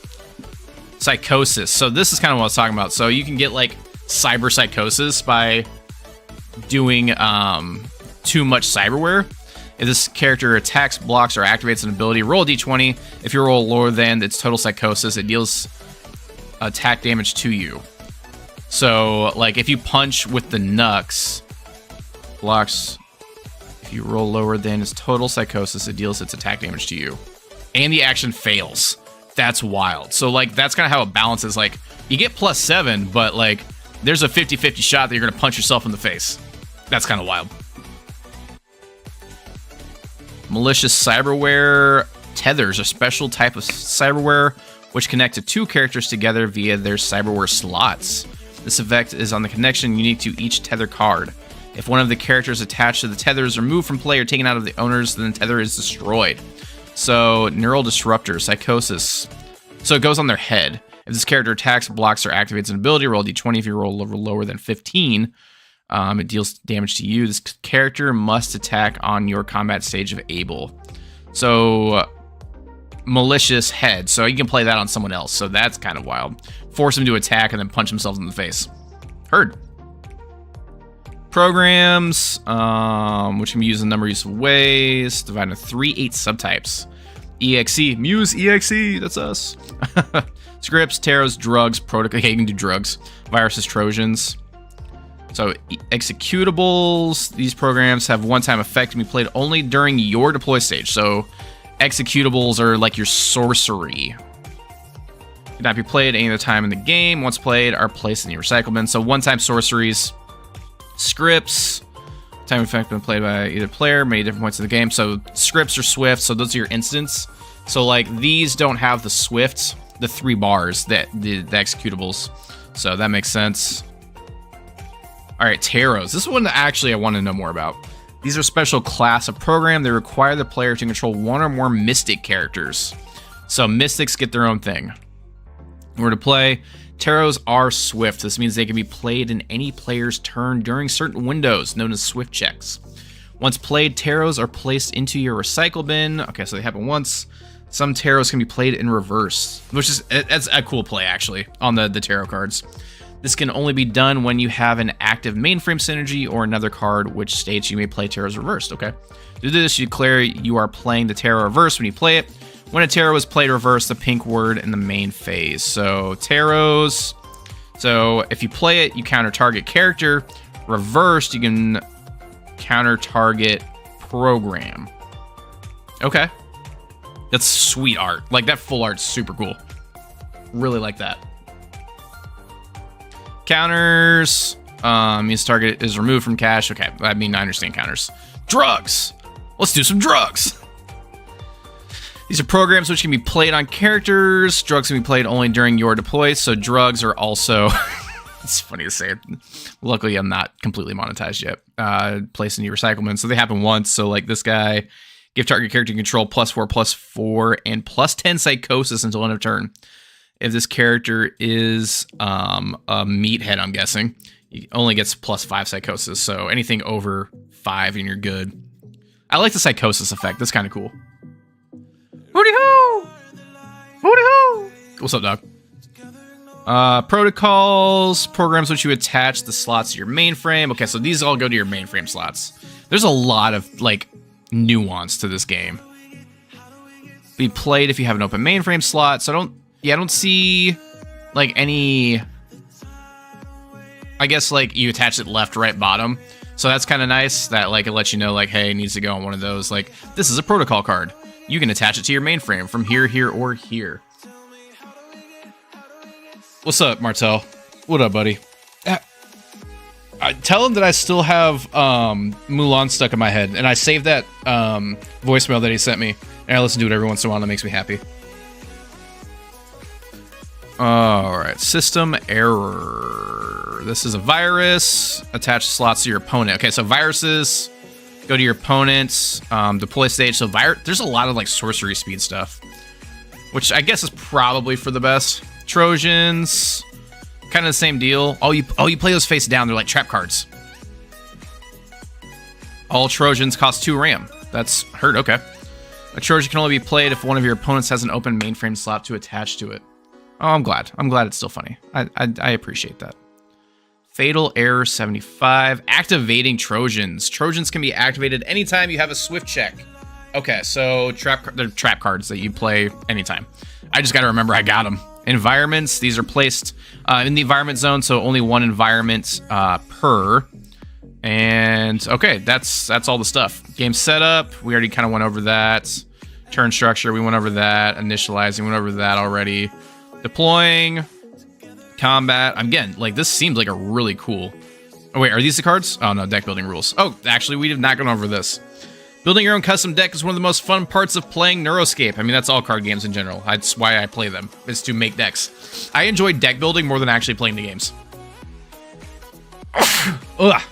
Speaker 1: Psychosis. So this is kind of what I was talking about. So you can get like cyber psychosis by doing too much cyberware. If this character attacks, blocks, or activates an ability, roll a d20. If you roll lower than its total psychosis, it deals attack damage to you. So like if you punch with the Nux, blocks. If you roll lower than its total psychosis, it deals its attack damage to you. And the action fails. That's wild. So, like, that's kind of how it balances. Like, you get +7, but, like, there's a 50-50 shot that you're going to punch yourself in the face. That's kind of wild. Malicious cyberware. Tethers, a special type of cyberware which connect to two characters together via their cyberware slots. This effect is on the connection unique to each tether card. If one of the characters attached to the tether is removed from play or taken out of the owners, then the tether is destroyed. So, Neural Disruptor, Psychosis. So it goes on their head. If this character attacks, blocks, or activates an ability, roll a d20. If you roll lower than 15, it deals damage to you. This character must attack on your combat stage of able. So, Malicious Head. So you can play that on someone else. So that's kind of wild. Force him to attack and then punch himself in the face. Heard. Programs, which can be used in a number of useful ways, divided into 3/8 subtypes. EXE, Muse EXE, that's us. Scripts, taros, drugs, protocol. Okay, you can do drugs. Viruses, Trojans. So executables, these programs have one-time effect and be played only during your deploy stage. So executables are like your sorcery. Cannot be played any other time in the game. Once played, are placed in the recycle bin. So one-time sorceries. Scripts, time effect when played by either player, many different points of the game. So scripts are swift, so those are your instants. So like these don't have the swift, the 3 bars that the executables. So that makes sense. All right, taros. This is one that actually I want to know more about. These are a special class of program. They require the player to control one or more mystic characters. So mystics get their own thing. In order to play, taros are swift. This means they can be played in any player's turn during certain windows, known as swift checks. Once played, taros are placed into your recycle bin. Okay, so they happen once. Some taros can be played in reverse, which is that's a cool play, actually, on the tarot cards. This can only be done when you have an active mainframe synergy or another card which states you may play taros reversed, okay? To do this, you declare you are playing the tarot reverse when you play it. When a tarot is played reverse, the pink word in the main phase. So taros. So if you play it, you counter target character. Reversed, you can counter target program. Okay. That's sweet art. Like that full art's super cool. Really like that. Counters. Means target is removed from cache. Okay, I mean I understand counters. Drugs. Let's do some drugs. These are programs which can be played on characters. Drugs can be played only during your deploy, so drugs are also... it's funny to say. Luckily, I'm not completely monetized yet. Placed in your recyclement, so they happen once. So like this guy, give target character control +4/+4, and +10 psychosis until end of turn. If this character is a meathead, I'm guessing, he only gets +5 psychosis, so anything over 5 and you're good. I like the psychosis effect. That's kind of cool. Hooty hoo! Hooty hoo! What's up, dog? Protocols, programs which you attach the slots to your mainframe. Okay, so these all go to your mainframe slots. There's a lot of like nuance to this game. Be played if you have an open mainframe slot. So I don't see like any, I guess like you attach it left, right, bottom. So that's kind of nice that like it lets you know like, hey, it needs to go on one of those. Like this is a protocol card. You can attach it to your mainframe from here, here, or here. What's up, Martel? What up, buddy? Tell him that I still have Mulan stuck in my head, and I saved that voicemail that he sent me, and I listen to it every once in a while, and it makes me happy. Alright, system error. This is a virus. Attach slots to your opponent. Okay, so viruses go to your opponent's deploy stage. So there's a lot of like sorcery speed stuff, which I guess is probably for the best. Trojans, kind of the same deal. Oh, you play those face down. They're like trap cards. All Trojans cost 2 RAM. That's heard. Okay. A Trojan can only be played if one of your opponents has an open mainframe slot to attach to it. Oh, I'm glad. I'm glad it's still funny. I appreciate that. Fatal Error 75. Activating Trojans. Trojans can be activated anytime you have a Swift check. Okay, so they're trap cards that you play anytime. I just got to remember I got them. Environments. These are placed in the environment zone, so only one environment per. And okay, that's all the stuff. Game setup. We already kind of went over that. Turn structure. We went over that. Initializing. Went over that already. Deploying, combat. Again, like this seems like a really cool. Oh wait, are these the cards? Oh no, deck building rules. Oh, actually, we did not go over this. Building your own custom deck is one of the most fun parts of playing Neuroscape. I mean, that's all card games in general. That's why I play them, is to make decks. I enjoy deck building more than actually playing the games. Ugh.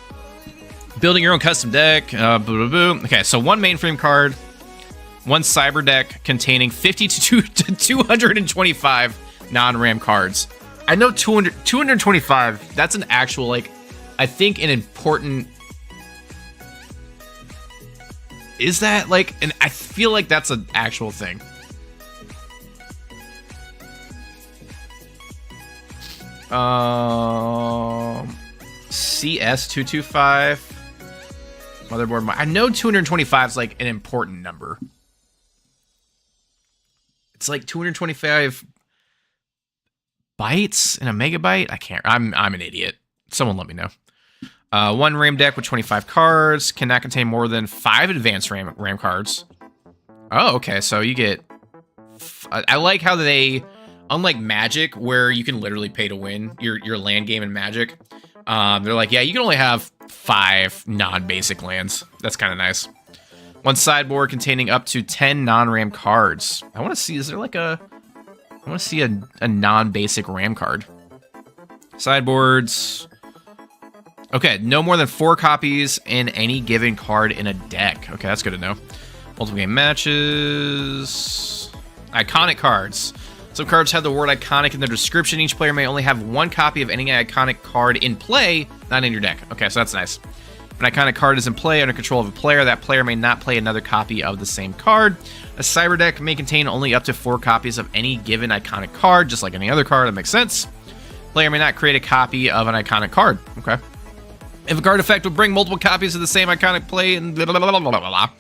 Speaker 1: Building your own custom deck. Okay, so one mainframe card, one cyber deck containing 50 to 225 non-RAM cards. I know 225, that's an actual, like, I think an important... Is that, like, and I feel like that's an actual thing. CS225. Motherboard. I know 225 is, like, an important number. It's like 225... bytes in a megabyte? I can't. I'm an idiot. Someone let me know. One RAM deck with 25 cards. Cannot contain more than 5 advanced RAM cards. Oh, okay. So you get... I like how they... Unlike Magic, where you can literally pay to win your land game in Magic, they're like, yeah, you can only have 5 non-basic lands. That's kind of nice. One sideboard containing up to 10 non-RAM cards. I want to see... Is there like a... I want to see a non-basic RAM card. Sideboards. Okay, no more than 4 copies in any given card in a deck. Okay, that's good to know. Multiple game matches. Iconic cards. Some cards have the word iconic in their description. Each player may only have 1 copy of any iconic card in play, not in your deck. Okay, so that's nice. If an iconic card is in play under control of a player, that player may not play another copy of the same card. A cyber deck may contain only up to 4 copies of any given iconic card, just like any other card. That makes sense. Player may not create a copy of an iconic card. Okay. If a card effect will bring multiple copies of the same iconic play, and blah, blah, blah, blah, blah, blah.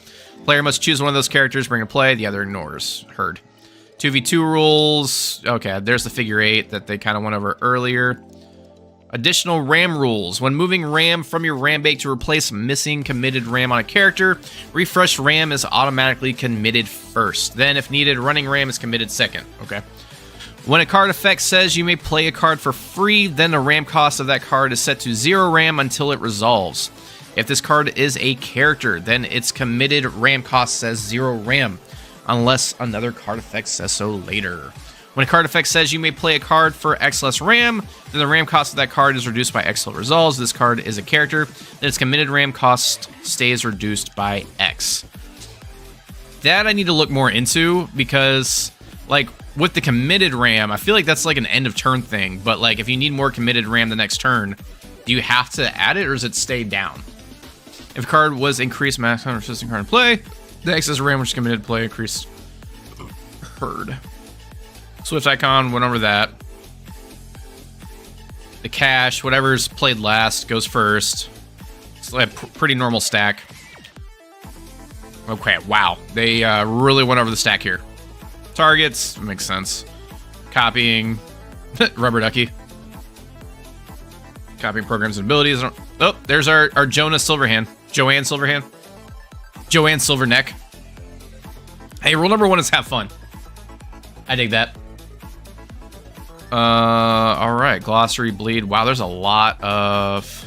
Speaker 1: Player must choose one of those characters, bring to play, the other ignores. Heard. 2v2 rules. Okay, there's the figure 8 that they kind of went over earlier. Additional RAM rules. When moving RAM from your RAM bank to replace missing committed RAM on a character, refresh RAM is automatically committed first. Then, if needed, running RAM is committed second. Okay. When a card effect says you may play a card for free, then the RAM cost of that card is set to 0 RAM until it resolves. If this card is a character, then its committed RAM cost says 0 RAM, unless another card effect says so later. When a card effect says you may play a card for X less RAM, then the RAM cost of that card is reduced by X till it resolves. This card is a character, then its committed RAM cost stays reduced by X. That I need to look more into, because, like, with the committed RAM, I feel like that's like an end of turn thing, but like if you need more committed RAM the next turn, do you have to add it or does it stay down? If a card was increased maximum resistant card in play, the excess RAM which is committed to play increased. Heard. Swift icon, went over that. The cache, whatever's played last goes first. It's like a pretty normal stack. Okay, wow. They really went over the stack here. Targets makes sense. Copying rubber ducky. Copying programs and abilities. Oh, there's our Jonah Silverhand. Joanne Silverhand. Joanne Silverneck. Hey, rule number 1 is have fun. I dig that. All right, glossary, bleed. Wow, there's a lot of...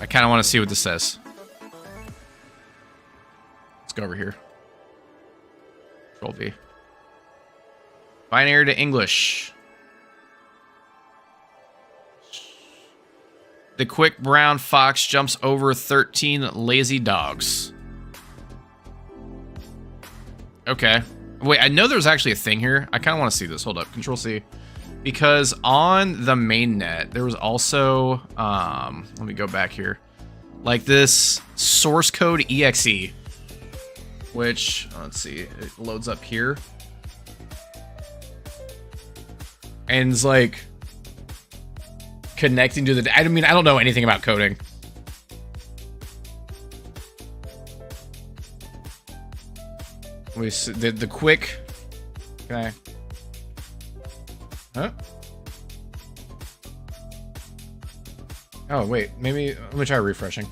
Speaker 1: I kind of want to see what this says. Let's go over here. Control V. Binary to English. The quick brown fox jumps over 13 lazy dogs. Okay. Wait, I know there's actually a thing here. I kind of want to see this. Hold up. Control C. Because on the main net, there was also... let me go back here. Like this source code exe. Which, let's see. It loads up here. And it's like... connecting to the... I mean, I don't know anything about coding. We the quick... Okay. Huh? Oh, wait. Maybe... Let me try refreshing.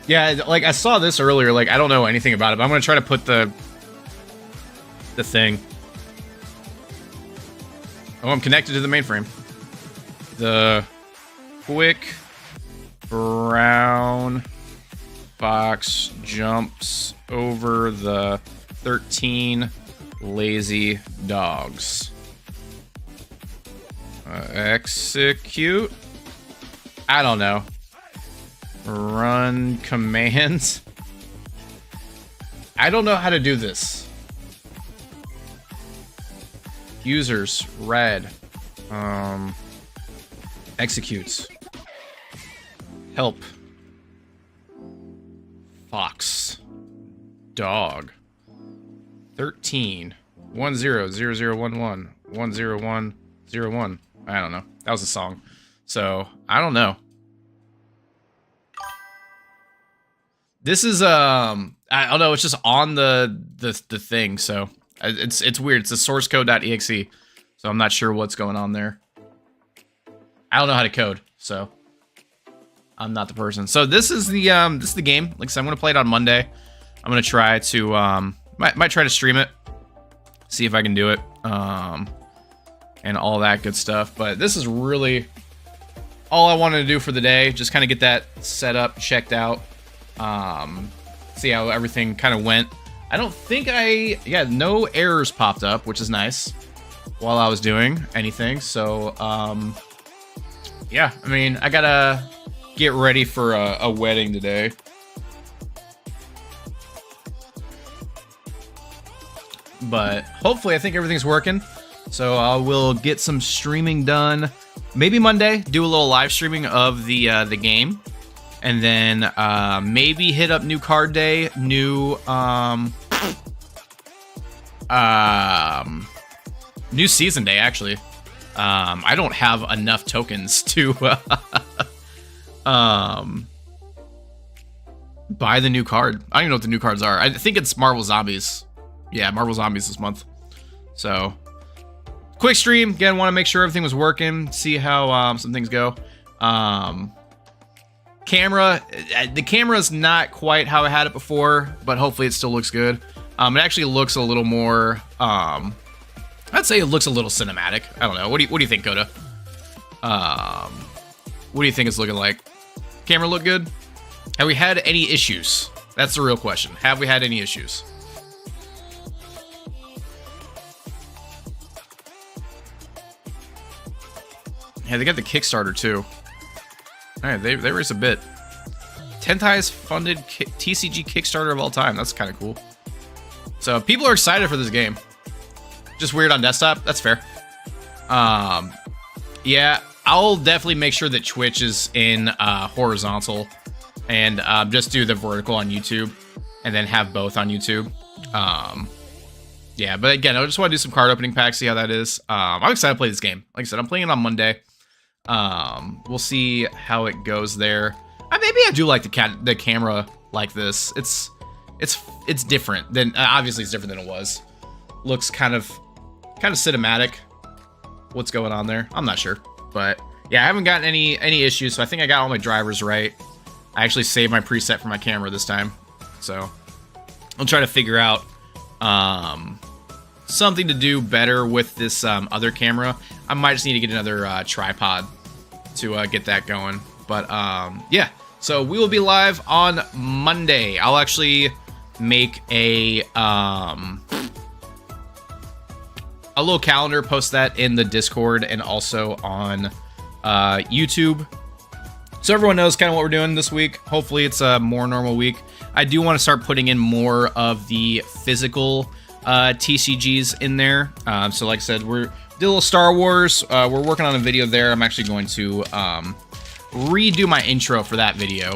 Speaker 1: Yeah, like, I saw this earlier. Like, I don't know anything about it, but I'm gonna try to put the thing... Oh, I'm connected to the mainframe. The quick brown fox jumps over the 13 lazy dogs. Execute? I don't know. Run commands? I don't know how to do this. Users, red. Executes. Help. Fox. Dog. 13. 100011. 10101. I don't know. That was a song. So, I don't know. This is, I don't know, it's just on the thing, so... It's weird. It's a source code.exe, so I'm not sure what's going on there. I don't know how to code, so I'm not the person. So this is the game. Like I said, I'm gonna play it on Monday. I'm gonna try to might try to stream it, see if I can do it, and all that good stuff. But this is really all I wanted to do for the day. Just kind of get that set up, checked out, see how everything kind of went. I don't think no errors popped up, which is nice, while I was doing anything. So, yeah, I mean, I gotta get ready for a wedding today. But hopefully, I think everything's working. So I will get some streaming done. Maybe Monday, do a little live streaming of the game. And then maybe hit up new card day, new season day, actually. I don't have enough tokens to buy the new card. I don't even know what the new cards are. I think it's Marvel Zombies. Yeah, Marvel Zombies this month. So, quick stream. Again, want to make sure everything was working. See how some things go. Camera, the camera's not quite how I had it before, but hopefully it still looks good. It actually looks a little more, I'd say it looks a little cinematic. I don't know. What do you think, Coda? What do you think it's looking like? Camera look good? Have we had any issues? That's the real question. Have we had any issues? Yeah, they got the Kickstarter too. All right, they raised a bit. 10th highest funded TCG Kickstarter of all time. That's kind of cool. So people are excited for this game. Just weird on desktop. That's fair. Yeah, I'll definitely make sure that Twitch is in horizontal, and just do the vertical on YouTube, and then have both on YouTube. Yeah, but again, I just want to do some card opening packs, see how that is. I'm excited to play this game. Like I said, I'm playing it on Monday. We'll see how it goes there. Maybe I do like the camera like this. It's different than obviously it's different than it was. Looks kind of cinematic. What's going on there? I'm not sure, but yeah, I haven't gotten any issues. So I think I got all my drivers right. I actually saved my preset for my camera this time, so I'll try to figure out something to do better with this other camera. I might just need to get another tripod to get that going. But yeah, so we will be live on Monday. I'll actually make a little calendar, post that in the Discord and also on YouTube, so everyone knows kind of what we're doing this week. Hopefully it's a more normal week. I do want to start putting in more of the physical TCGs in there. So like I said, we're did a little Star Wars. We're working on a video there. I'm actually going to redo my intro for that video,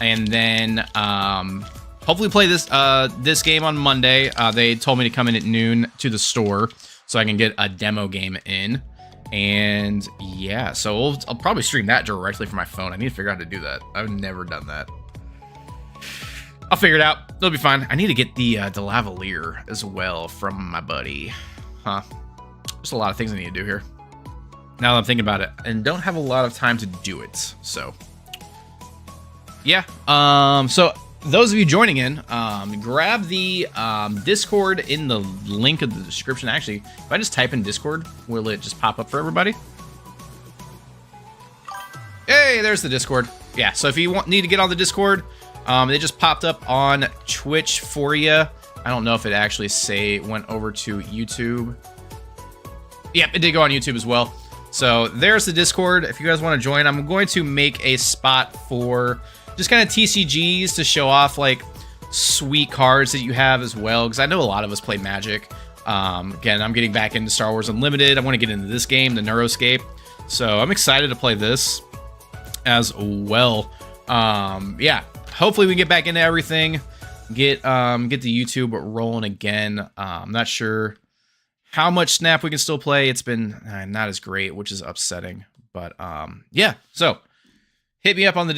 Speaker 1: and then hopefully play this game on Monday. They told me to come in at noon to the store so I can get a demo game in. And yeah, so I'll probably stream that directly from my phone. I need to figure out how to do that. I've never done that. I'll figure it out. It'll be fine. I need to get the lavalier as well from my buddy. Huh. There's a lot of things I need to do here, now that I'm thinking about it, and don't have a lot of time to do it. So yeah. So those of you joining in, grab the Discord in the link of the description. Actually, if I just type in Discord, will it just pop up for everybody? Hey, there's the Discord. Yeah, so if you need to get on the Discord, it just popped up on Twitch for you. I don't know if it actually went over to YouTube. Yep, it did go on YouTube as well. So there's the Discord. If you guys want to join, I'm going to make a spot for just kind of TCGs to show off like sweet cards that you have as well, because I know a lot of us play Magic. Again, I'm getting back into Star Wars Unlimited. I want to get into this game, the Neuroscape, so I'm excited to play this as well. Yeah, hopefully we get back into everything, get the YouTube rolling again. I'm not sure how much Snap we can still play. It's been not as great, which is upsetting, but yeah, so hit me up on the